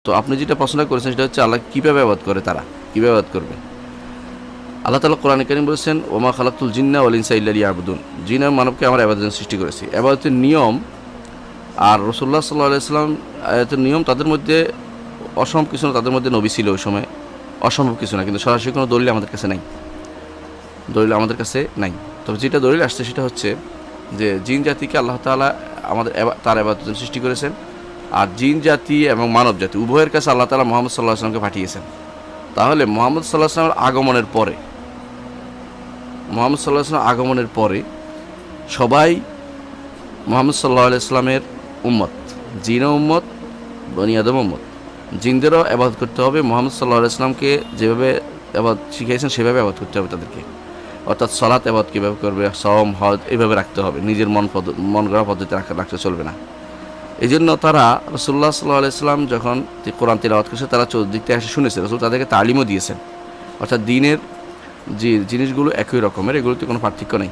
তো আপনি যেটা প্রশ্ন করেছেন সেটা হচ্ছে আল্লাহ কীভাবে আবাদ করে, তারা কীভাবে আবাদ করবে। আল্লাহ তাআলা কোরআনে কারীম বলেছেন, ওমা খালাকতুল জিন্না ওয়াল ইনসা ইল্লা লিয়াবুদুন, জিন এবং মানবকে আমার ইবাদতের জন্য সৃষ্টি করেছি। ইবাদতের নিয়ম আর রাসূলুল্লাহ সাল্লাল্লাহু আলাইহি ওয়াসাল্লাম আয়াতের নিয়ম, তাদের মধ্যে অসম্ভব কিছু না, তাদের মধ্যে নবী ছিল ওই সময়, অসম্ভব কিছু না, কিন্তু সরাসরি কোনো দলিল আমাদের কাছে নাই, দলিল আমাদের কাছে নাই। তবে যেটা দলিল আসছে সেটা হচ্ছে যে জিন জাতিকে আল্লাহ তাআলা তার ইবাদতের জন্য সৃষ্টি করেছেন, আর জিন জাতি এবং মানব জাতি উভয়ের কাছে আল্লাহ তাআলা মুহাম্মদ সাল্লাল্লাহু আলাইহি ওয়াসাল্লামকে পাঠিয়েছেন। তাহলে মুহাম্মদ সাল্লাল্লাহু আলাইহি ওয়াসাল্লামের আগমনের পরে সবাই মুহাম্মদ সাল্লাল্লাহু আলাইহি ওয়াসাল্লামের উম্মত, জিনও উম্মত, বনি আদম উম্মত। জিনদেরও ইবাদত করতে হবে, মুহাম্মদ সাল্লাল্লাহু আলাইহি ওয়াসাল্লামকে যেভাবে ইবাদত শিখিয়েছেন সেভাবে ইবাদত করতে হবে তাদেরকে। অর্থাৎ সালাত ইবাদত কীভাবে করবে, সওম হজ এইভাবে রাখতে হবে, নিজের মন গড়া পদ্ধতি রাখতে চলবে না। এই জন্য তারা রাসূলুল্লাহ সাল্লাল্লাহু আলাইহি ওয়াসাল্লাম যখন কোরআন তিলাওয়াত করছে, তারা চতুর্দিক থেকে এসে শুনেছে, রাসূল তাদেরকে তালিমও দিয়েছেন। অর্থাৎ দিনের যে জিনিসগুলো একই রকমের, এগুলোতে কোনো পার্থক্য নেই।